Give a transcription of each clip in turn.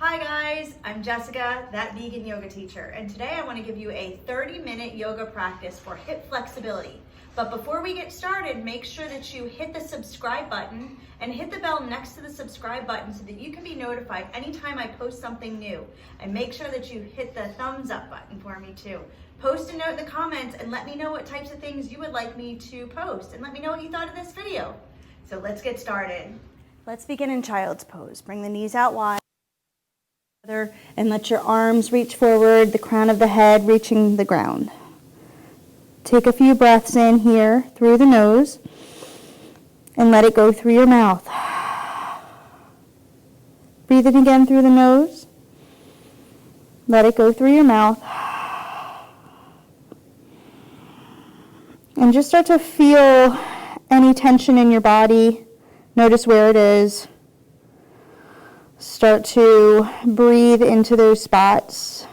Hi guys, I'm Jessica, that vegan yoga teacher, and today I want to give you a 30-minute yoga practice for hip flexibility. But before we get started, make sure that you hit the subscribe button and hit the bell next to the subscribe button so that you can be notified anytime I post something new. And make sure that you hit the thumbs up button for me too. Post a note in the comments and let me know what types of things you would like me to post, and let me know what you thought of this video. So let's get started. Let's begin in child's pose. Bring the knees out wide and let your arms reach forward, the crown of the head reaching the ground. Take a few breaths in here through the nose and let it go through your mouth. Breathe in again through the nose. Let it go through your mouth. And just start to feel any tension in your body. Notice where it is. Start to breathe into those spots.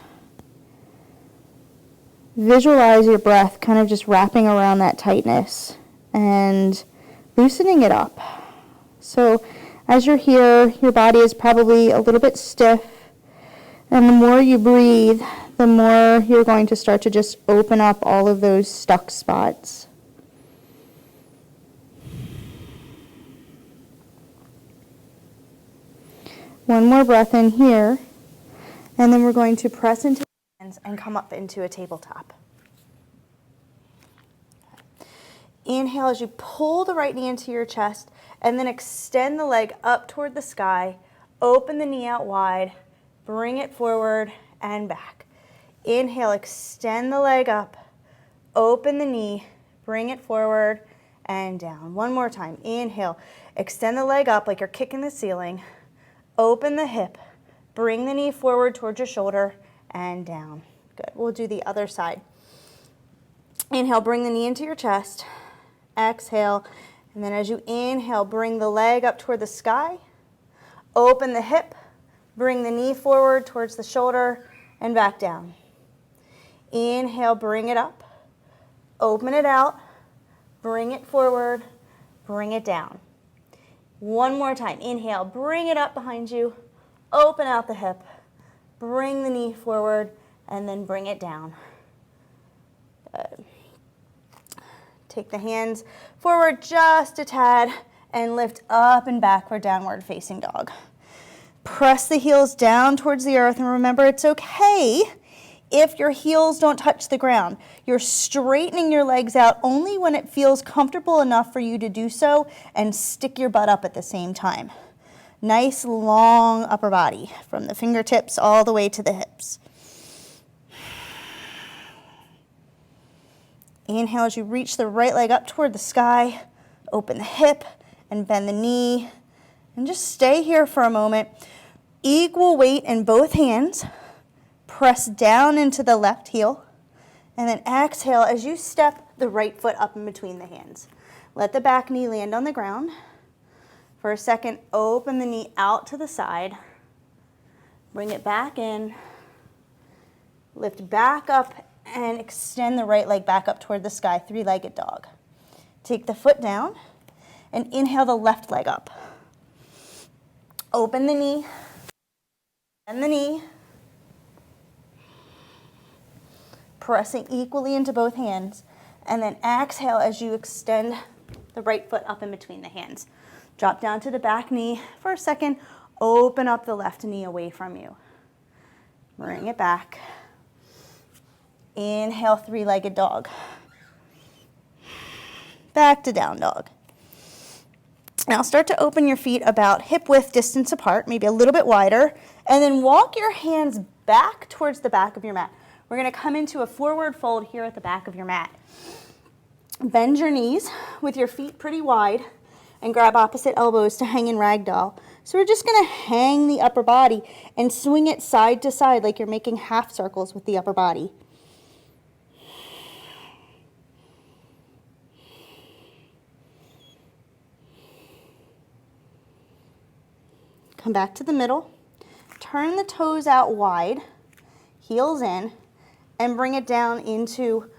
Visualize your breath kind of just wrapping around that tightness and loosening it up. So as you're here, your body is probably a little bit stiff, and the more you breathe, the more you're going to start to just open up all of those stuck spots. One more breath in here, and then we're going to press into the hands and come up into a tabletop. Inhale as you pull the right knee into your chest, and then extend the leg up toward the sky. Open the knee out wide, bring it forward and back. Inhale, extend the leg up, open the knee, bring it forward and down. One more time. Inhale, extend the leg up like you're kicking the ceiling. Open the hip, bring the knee forward towards your shoulder and down. Good. We'll do the other side. Inhale, bring the knee into your chest. Exhale, and then as you inhale, bring the leg up toward the sky. Open the hip, bring the knee forward towards the shoulder and back down. Inhale, bring it up. Open it out, bring it forward, bring it down. One more time. Inhale, bring it up behind you, open out the hip, bring the knee forward, and then bring it down. Good. Take the hands forward just a tad and lift up and back for downward facing dog. Press the heels down towards the earth, and remember it's okay if your heels don't touch the ground. You're straightening your legs out only when it feels comfortable enough for you to do so, and stick your butt up at the same time. Nice long upper body from the fingertips all the way to the hips. Inhale as you reach the right leg up toward the sky. Open the hip and bend the knee. And just stay here for a moment. Equal weight in both hands. Press down into the left heel, and then exhale as you step the right foot up in between the hands. Let the back knee land on the ground. For a second, open the knee out to the side. Bring it back in. Lift back up and extend the right leg back up toward the sky, three-legged dog. Take the foot down and inhale the left leg up. Open the knee, bend the knee. Pressing equally into both hands, and then exhale as you extend the right foot up in between the hands. Drop down to the back knee for a second. Open up the left knee away from you. Bring it back. Inhale, three-legged dog. Back to down dog. Now start to open your feet about hip width distance apart, maybe a little bit wider, and then walk your hands back towards the back of your mat. We're going to come into a forward fold here at the back of your mat. Bend your knees with your feet pretty wide and grab opposite elbows to hang in ragdoll. So we're just going to hang the upper body and swing it side to side like you're making half circles with the upper body. Come back to the middle. Turn the toes out wide, heels in, and bring it down into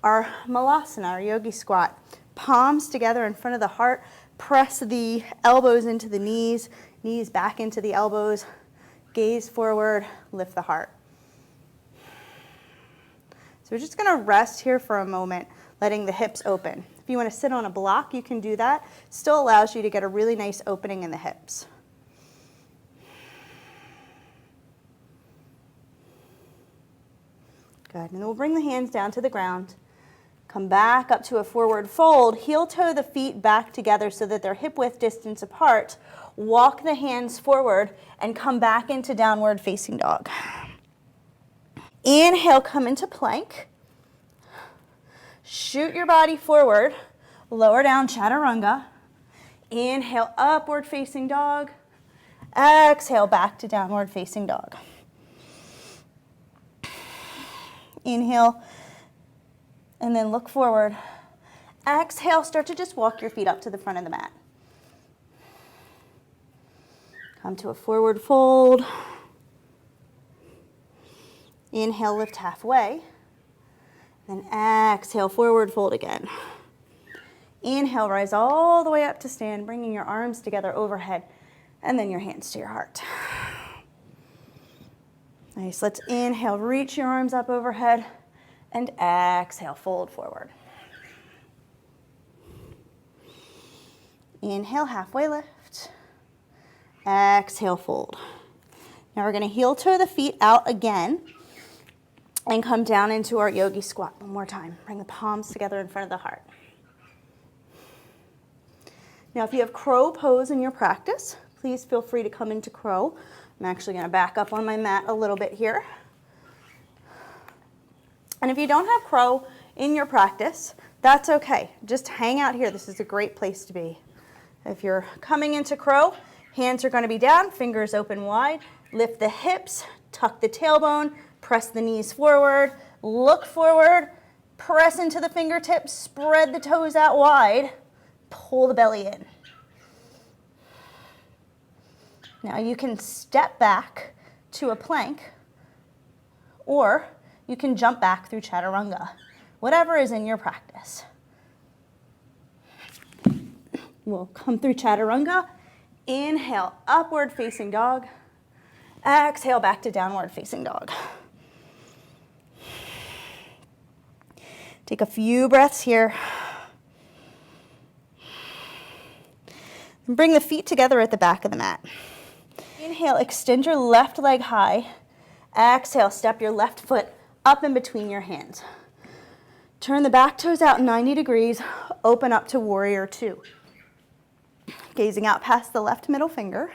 our malasana, our yogi squat. Palms together in front of the heart. Press the elbows into the knees, knees back into the elbows. gaze forward, lift the heart. So we're just gonna rest here for a moment, letting the hips open. If you wanna sit on a block, you can do that. Still allows you to get a really nice opening in the hips. Good, and then we'll bring the hands down to the ground. Come back up to a forward fold. Heel toe the feet back together so that they're hip width distance apart. Walk the hands forward and come back into downward facing dog. Inhale, come into plank. Shoot your body forward. Lower down, chaturanga. Inhale, upward facing dog. Exhale, back to downward facing dog. Inhale, and then look forward. Exhale, start to just walk your feet up to the front of the mat. Come to a forward fold. Inhale, lift halfway. Then exhale, forward fold again. Inhale, rise all the way up to stand, bringing your arms together overhead, and then your hands to your heart. Nice, let's inhale, reach your arms up overhead, and exhale, fold forward. Inhale, halfway lift. Exhale, fold. Now we're gonna heel toe the feet out again and come down into our yogi squat one more time. Bring the palms together in front of the heart. Now if you have crow pose in your practice, please feel free to come into crow. I'm actually gonna back up on my mat a little bit here. And if you don't have crow in your practice, that's okay. Just hang out here. This is a great place to be. If you're coming into crow, hands are gonna be down, fingers open wide. Lift the hips, tuck the tailbone, press the knees forward, look forward, press into the fingertips, spread the toes out wide, pull the belly in. Now you can step back to a plank, or you can jump back through chaturanga, whatever is in your practice. We'll come through chaturanga. Inhale, upward facing dog. Exhale, back to downward facing dog. Take a few breaths here. And bring the feet together at the back of the mat. Inhale, extend your left leg high. Exhale, step your left foot up in between your hands. Turn the back toes out 90 degrees, open up to warrior two. Gazing out past the left middle finger.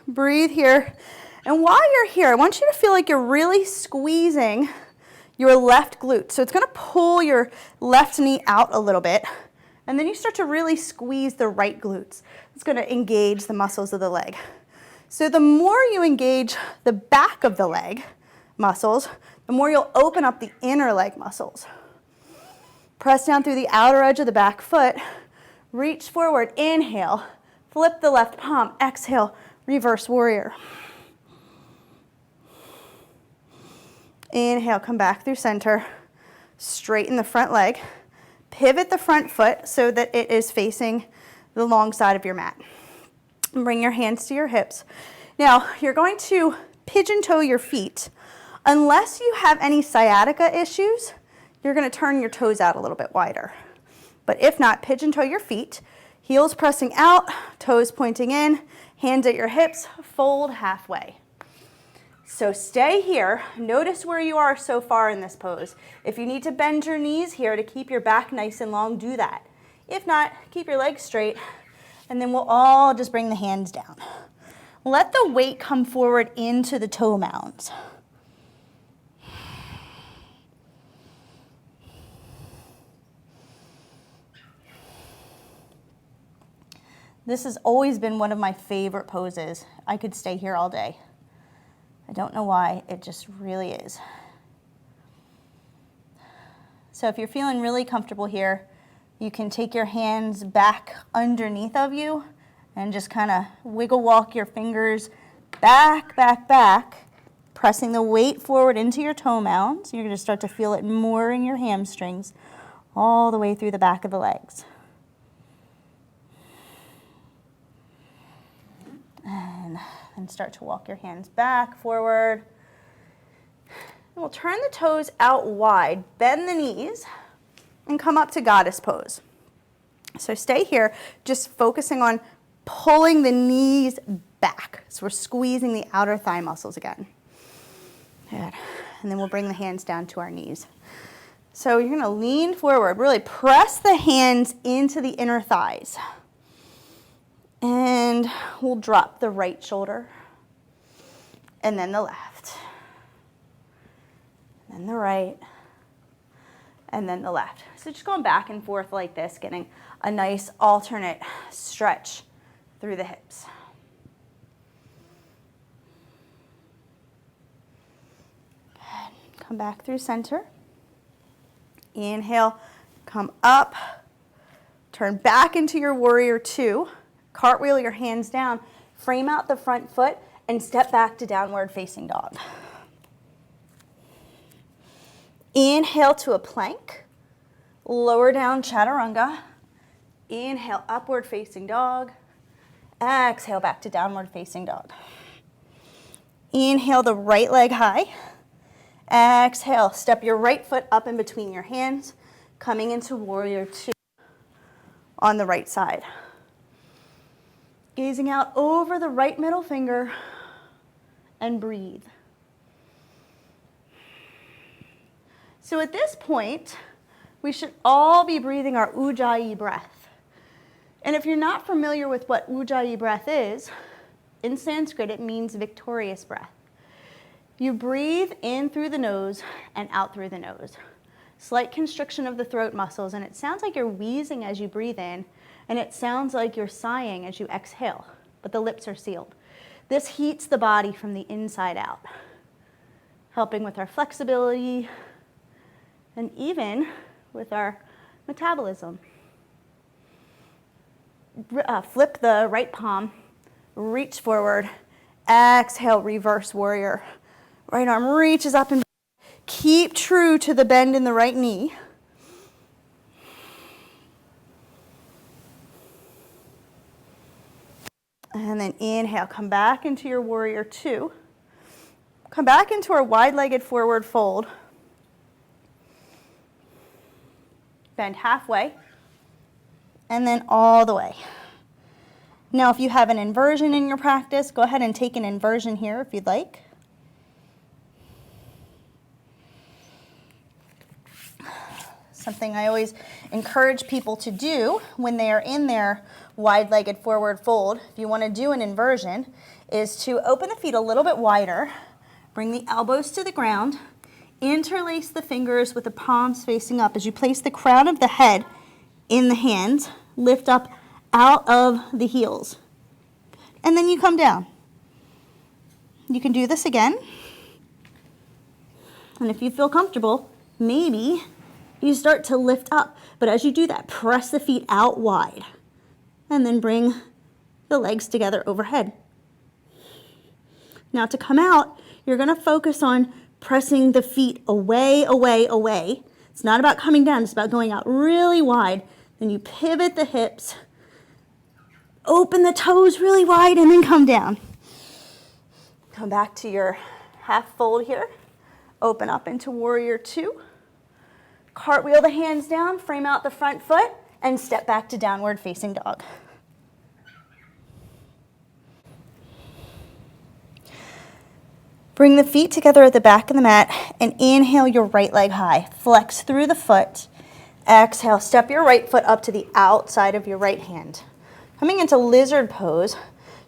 Breathe here. And while you're here, I want you to feel like you're really squeezing your left glute. So it's gonna pull your left knee out a little bit. And then you start to really squeeze the right glutes. It's gonna engage the muscles of the leg. So the more you engage the back of the leg muscles, the more you'll open up the inner leg muscles. Press down through the outer edge of the back foot. Reach forward, inhale, flip the left palm, exhale, reverse warrior. Inhale, come back through center, straighten the front leg, pivot the front foot so that it is facing the long side of your mat. And bring your hands to your hips. Now, you're going to pigeon toe your feet. Unless you have any sciatica issues, you're gonna turn your toes out a little bit wider. But if not, pigeon toe your feet, heels pressing out, toes pointing in, hands at your hips, fold halfway. So stay here. Notice where you are so far in this pose. If you need to bend your knees here to keep your back nice and long, do that. If not, keep your legs straight, and then we'll all just bring the hands down. Let the weight come forward into the toe mounds. This has always been one of my favorite poses. I could stay here all day. I don't know why, it just really is. So if you're feeling really comfortable here, you can take your hands back underneath of you and just kind of wiggle walk your fingers back, back, back, pressing the weight forward into your toe mounds. You're going to start to feel it more in your hamstrings all the way through the back of the legs. And and start to walk your hands back, forward. And we'll turn the toes out wide, bend the knees, and come up to goddess pose. So stay here, just focusing on pulling the knees back. So we're squeezing the outer thigh muscles again. Good. And then we'll bring the hands down to our knees. So you're going to lean forward, really press the hands into the inner thighs. And we'll drop the right shoulder, and then the left, then the right, and then the left. So just going back and forth like this, getting a nice alternate stretch through the hips. Good. Come back through center. Inhale, come up, turn back into your warrior two. Cartwheel your hands down, frame out the front foot, and step back to downward facing dog. Inhale to a plank, lower down chaturanga. Inhale, upward facing dog. Exhale, back to downward facing dog. Inhale the right leg high. Exhale, step your right foot up in between your hands, coming into warrior two on the right side. Gazing out over the right middle finger and breathe. So at this point, we should all be breathing our Ujjayi breath. And if you're not familiar with what Ujjayi breath is, in Sanskrit it means victorious breath. You breathe in through the nose and out through the nose. Slight constriction of the throat muscles, and it sounds like you're wheezing as you breathe in, and it sounds like you're sighing as you exhale, but the lips are sealed. This heats the body from the inside out, helping with our flexibility and even with our metabolism. Flip the right palm, reach forward, exhale, reverse warrior. Right arm reaches up and keep true to the bend in the right knee. And then inhale, come back into your warrior two. Come back into our wide-legged forward fold. Bend halfway, and then all the way. Now, if you have an inversion in your practice, go ahead and take an inversion here if you'd like. Something I always encourage people to do when they are in their wide-legged forward fold, if you want to do an inversion, is to open the feet a little bit wider, bring the elbows to the ground, interlace the fingers with the palms facing up. As you place the crown of the head in the hands, lift up out of the heels. And then you come down. You can do this again. And if you feel comfortable, maybe you start to lift up. But as you do that, press the feet out wide. And then bring the legs together overhead. Now to come out, you're going to focus on pressing the feet away, away, away. It's not about coming down, it's about going out really wide. Then you pivot the hips, open the toes really wide, and then come down. Come back to your half fold here. Open up into warrior two. Cartwheel the hands down, frame out the front foot, and step back to downward facing dog. Bring the feet together at the back of the mat and inhale your right leg high. Flex through the foot. Exhale, step your right foot up to the outside of your right hand. Coming into lizard pose,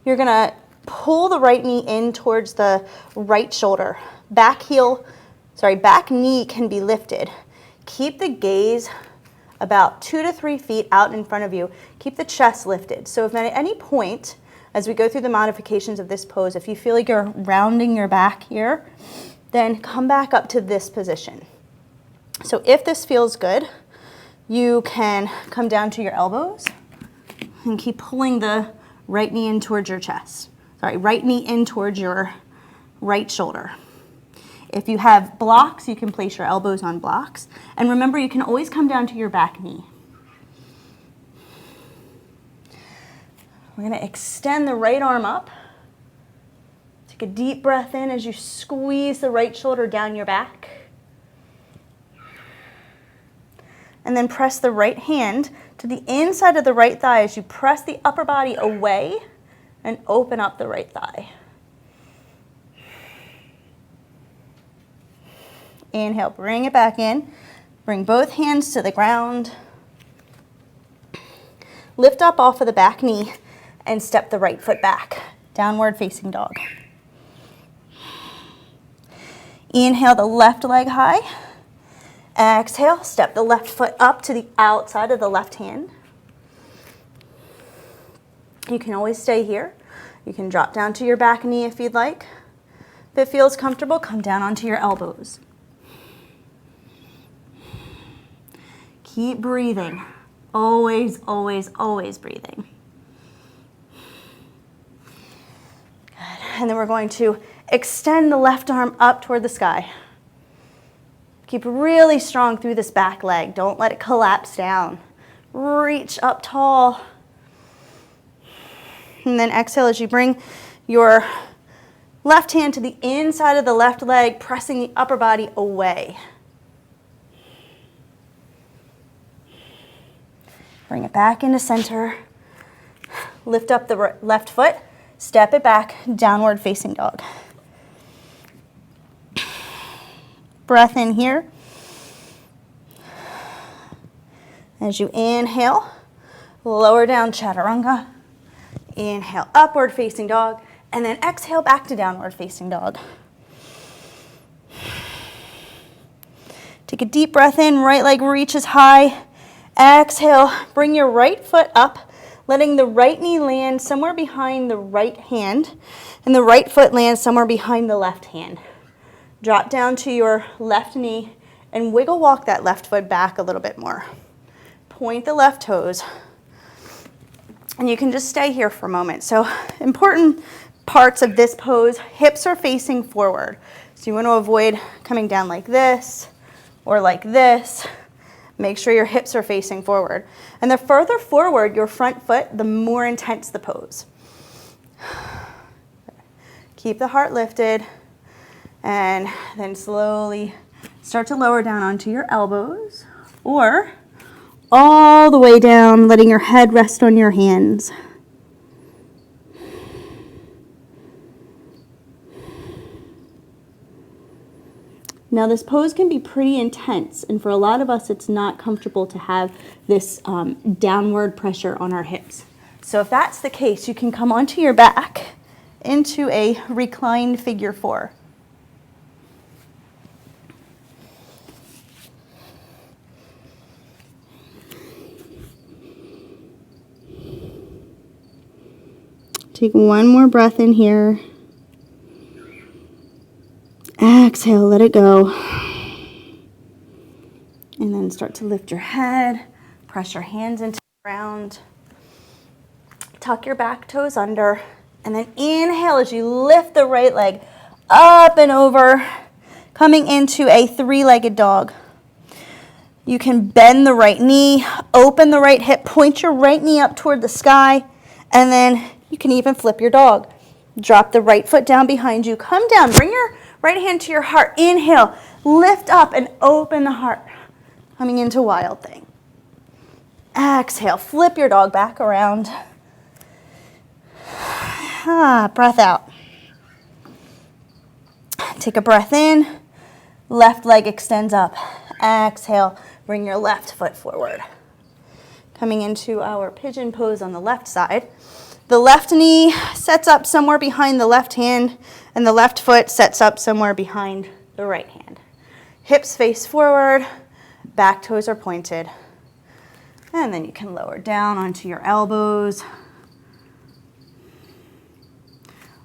you're gonna pull the right knee in towards the right shoulder. Back knee can be lifted. Keep the gaze about 2 to 3 feet out in front of you. Keep the chest lifted. So if at any point, as we go through the modifications of this pose, if you feel like you're rounding your back here, then come back up to this position. So if this feels good, you can come down to your elbows and keep pulling the right knee in towards your chest. Right knee in towards your right shoulder. If you have blocks, you can place your elbows on blocks. And remember, you can always come down to your back knee. We're going to extend the right arm up Take a deep breath in as you squeeze the right shoulder down your back. And then press the right hand to the inside of the right thigh as you press the upper body away and open up the right thigh. Inhale, bring it back in. Bring both hands to the ground. Lift up off of the back knee and step the right foot back. Downward facing dog. Inhale the left leg high. Exhale, step the left foot up to the outside of the left hand. You can always stay here. You can drop down to your back knee if you'd like. If it feels comfortable, come down onto your elbows. Keep breathing. Always, always, always breathing. Good. And then we're going to extend the left arm up toward the sky. Keep really strong through this back leg. Don't let it collapse down. Reach up tall. And then exhale as you bring your left hand to the inside of the left leg, pressing the upper body away. Bring it back into center. Lift up the left foot. Step it back, downward facing dog. Breath in here. As you inhale, lower down chaturanga. Inhale, upward facing dog. And then exhale back to downward facing dog. Take a deep breath in, right leg reaches high. Exhale, bring your right foot up, letting the right knee land somewhere behind the right hand, and the right foot lands somewhere behind the left hand. Drop down to your left knee and wiggle walk that left foot back a little bit more. Point the left toes. And you can just stay here for a moment. So important parts of this pose, hips are facing forward. So you want to avoid coming down like this or like this. Make sure your hips are facing forward. And the further forward your front foot, the more intense the pose. Keep the heart lifted. And then slowly start to lower down onto your elbows or all the way down, letting your head rest on your hands. Now this pose can be pretty intense, and for a lot of us it's not comfortable to have this downward pressure on our hips. So if that's the case, you can come onto your back into a reclined figure four. Take one more breath in here. Exhale, let it go. And then start to lift your head, press your hands into the ground. Tuck your back toes under, and then inhale as you lift the right leg up and over, coming into a three-legged dog. You can bend the right knee, open the right hip, point your right knee up toward the sky, and then you can even flip your dog. Drop the right foot down behind you. Come down, bring your right hand to your heart. Inhale, lift up and open the heart. Coming into wild thing. Exhale, flip your dog back around. Breath out. Take a breath in. Left leg extends up. Exhale, bring your left foot forward. Coming into our pigeon pose on the left side. The left knee sets up somewhere behind the left hand, and the left foot sets up somewhere behind the right hand. Hips face forward, back toes are pointed. And then you can lower down onto your elbows.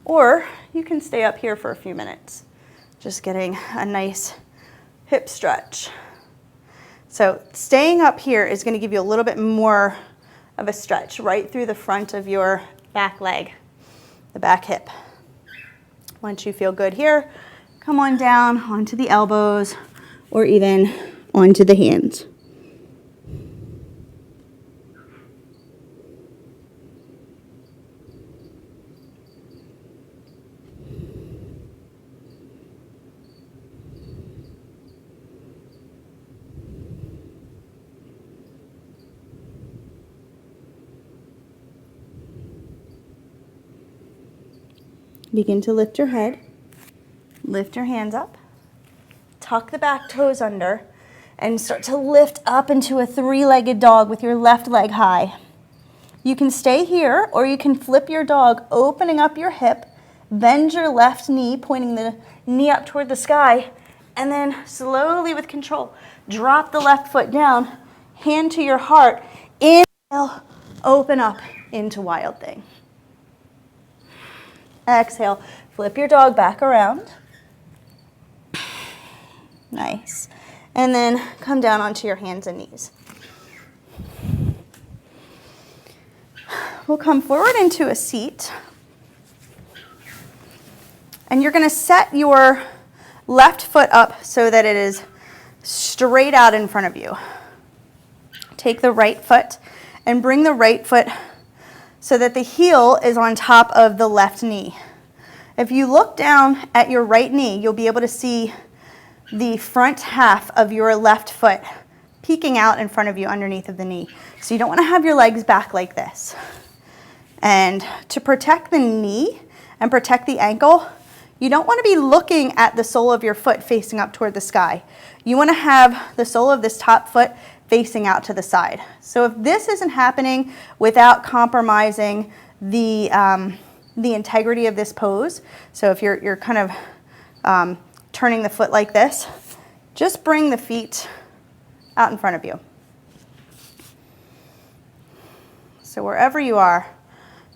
Or you can stay up here for a few minutes, just getting a nice hip stretch. So staying up here is going to give you a little bit more of a stretch right through the front of your back leg, the back hip. Once you feel good here, come on down onto the elbows or even onto the hands. Begin to lift your head. Lift your hands up. Tuck the back toes under and start to lift up into a three-legged dog with your left leg high. You can stay here or you can flip your dog, opening up your hip, bend your left knee, pointing the knee up toward the sky, and then slowly with control, drop the left foot down, hand to your heart, inhale, open up into Wild Thing. Exhale, flip your dog back around. Nice. And then come down onto your hands and knees. We'll come forward into a seat. And you're going to set your left foot up so that it is straight out in front of you. Take the right foot and bring the right foot so that the heel is on top of the left knee. If you look down at your right knee, you'll be able to see the front half of your left foot peeking out in front of you underneath of the knee. So you don't want to have your legs back like this. And to protect the knee and protect the ankle, you don't want to be looking at the sole of your foot facing up toward the sky. You want to have the sole of this top foot facing out to the side. So if this isn't happening without compromising the integrity of this pose, so if you're kind of turning the foot like this, just bring the feet out in front of you. So wherever you are,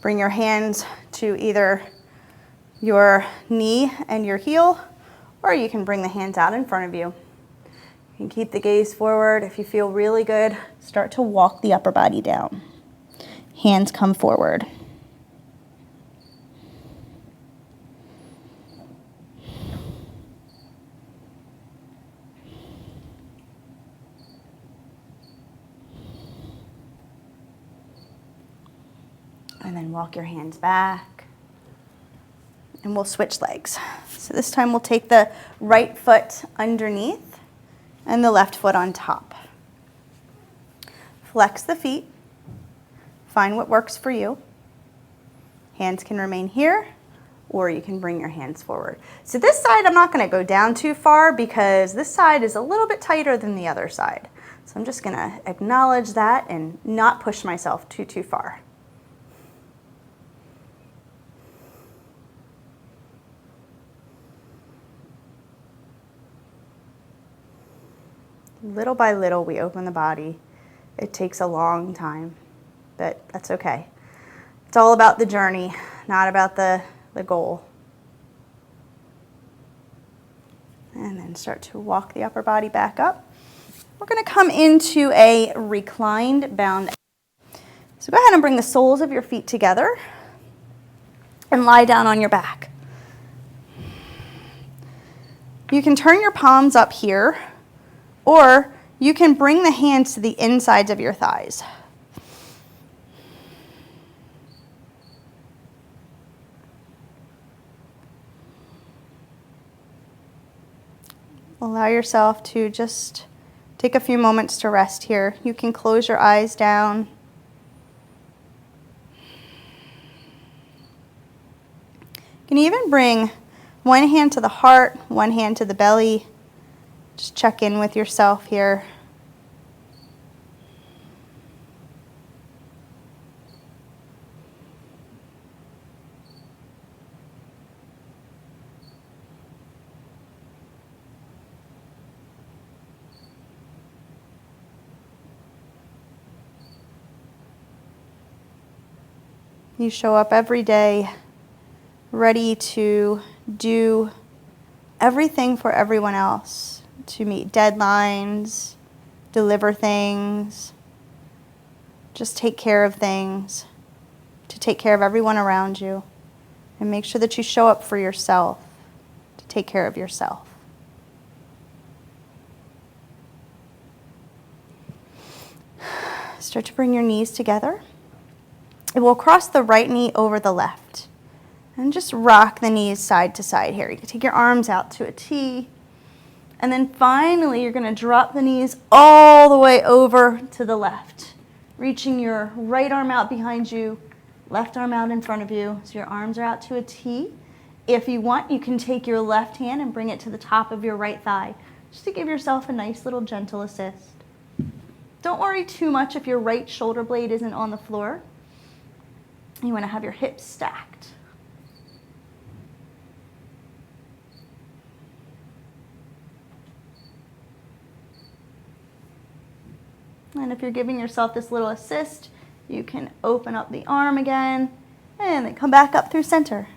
bring your hands to either your knee and your heel, or you can bring the hands out in front of you. You can keep the gaze forward. If you feel really good, start to walk the upper body down. Hands come forward. And then walk your hands back. And we'll switch legs. So this time we'll take the right foot underneath and the left foot on top. Flex the feet. Find what works for you. Hands can remain here, or you can bring your hands forward. So this side I'm not going to go down too far because this side is a little bit tighter than the other side. So I'm just going to acknowledge that and not push myself too far. Little by little, we open the body. It takes a long time, but that's okay. It's all about the journey, not about the goal. And then start to walk the upper body back up. We're going to come into a reclined bound. So go ahead and bring the soles of your feet together and lie down on your back. You can turn your palms up here, or you can bring the hands to the insides of your thighs. Allow yourself to just take a few moments to rest here. You can close your eyes down. You can even bring one hand to the heart, one hand to the belly. Just check in with yourself here. You show up every day ready to do everything for everyone else. To meet deadlines, deliver things, just take care of things, to take care of everyone around you, and make sure that you show up for yourself, to take care of yourself. Start to bring your knees together. And we'll cross the right knee over the left. And just rock the knees side to side here. You can take your arms out to a T. And then finally, you're going to drop the knees all the way over to the left, reaching your right arm out behind you, left arm out in front of you. So your arms are out to a T, If you want, you can take your left hand and bring it to the top of your right thigh, just to give yourself a nice little gentle assist. Don't worry too much if your right shoulder blade isn't on the floor. You want to have your hips stacked. And if you're giving yourself this little assist, you can open up the arm again and then come back up through center.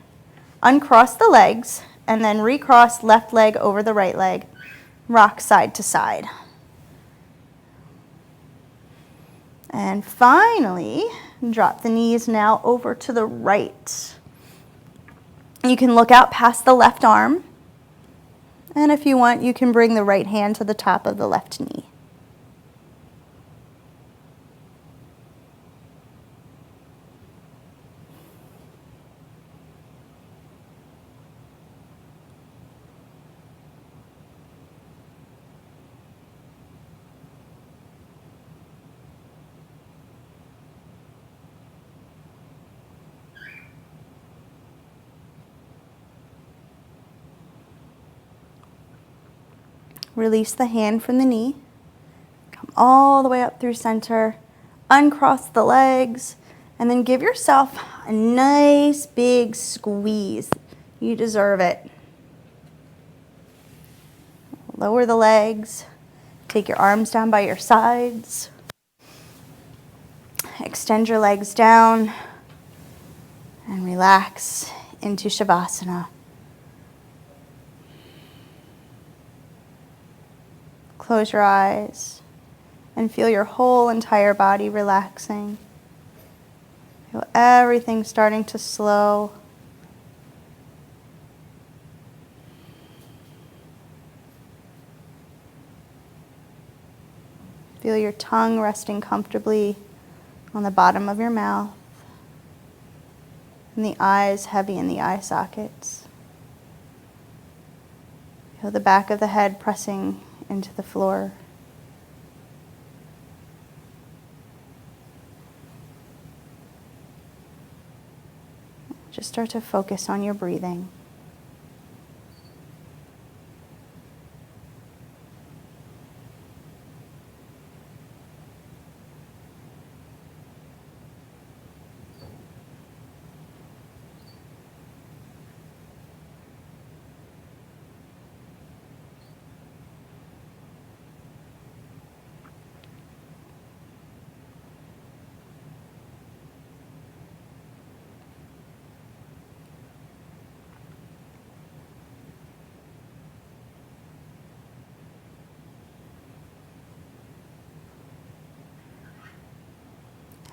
Uncross the legs and then recross left leg over the right leg. Rock side to side. And finally, drop the knees now over to the right. You can look out past the left arm. And if you want, you can bring the right hand to the top of the left knee. Release the hand from the knee. Come all the way up through center. Uncross the legs. And then give yourself a nice big squeeze. You deserve it. Lower the legs. Take your arms down by your sides. Extend your legs down. And relax into Shavasana. Close your eyes and feel your whole entire body relaxing. Feel everything starting to slow. Feel your tongue resting comfortably on the bottom of your mouth and the eyes heavy in the eye sockets. Feel the back of the head pressing into the floor. Just start to focus on your breathing.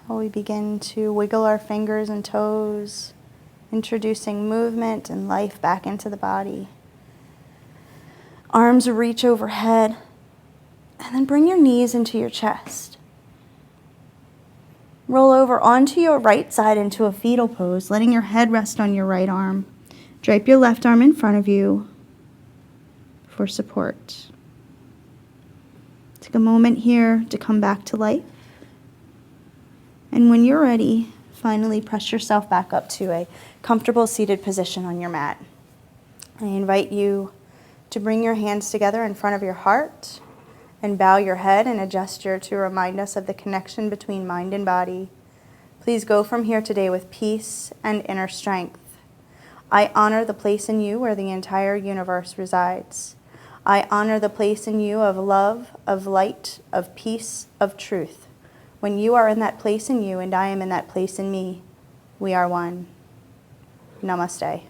We begin to wiggle our fingers and toes, introducing movement and life back into the body. Arms reach overhead, and then bring your knees into your chest. Roll over onto your right side into a fetal pose, letting your head rest on your right arm. Drape your left arm in front of you for support. Take a moment here to come back to life. And when you're ready, finally press yourself back up to a comfortable seated position on your mat. I invite you to bring your hands together in front of your heart and bow your head in a gesture to remind us of the connection between mind and body. Please go from here today with peace and inner strength. I honor the place in you where the entire universe resides. I honor the place in you of love, of light, of peace, of truth. When you are in that place in you and I am in that place in me, we are one. Namaste.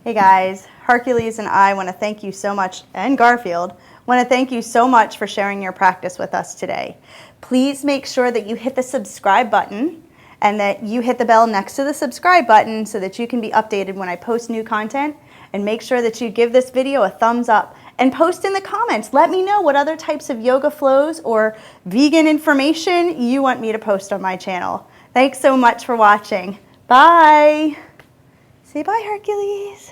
Hey guys, Hercules and I want to thank you so much, and Garfield, want to thank you so much for sharing your practice with us today. Please make sure that you hit the subscribe button and that you hit the bell next to the subscribe button so that you can be updated when I post new content. And make sure that you give this video a thumbs up and post in the comments. Let me know what other types of yoga flows or vegan information you want me to post on my channel. Thanks so much for watching. Bye. Say bye, Hercules.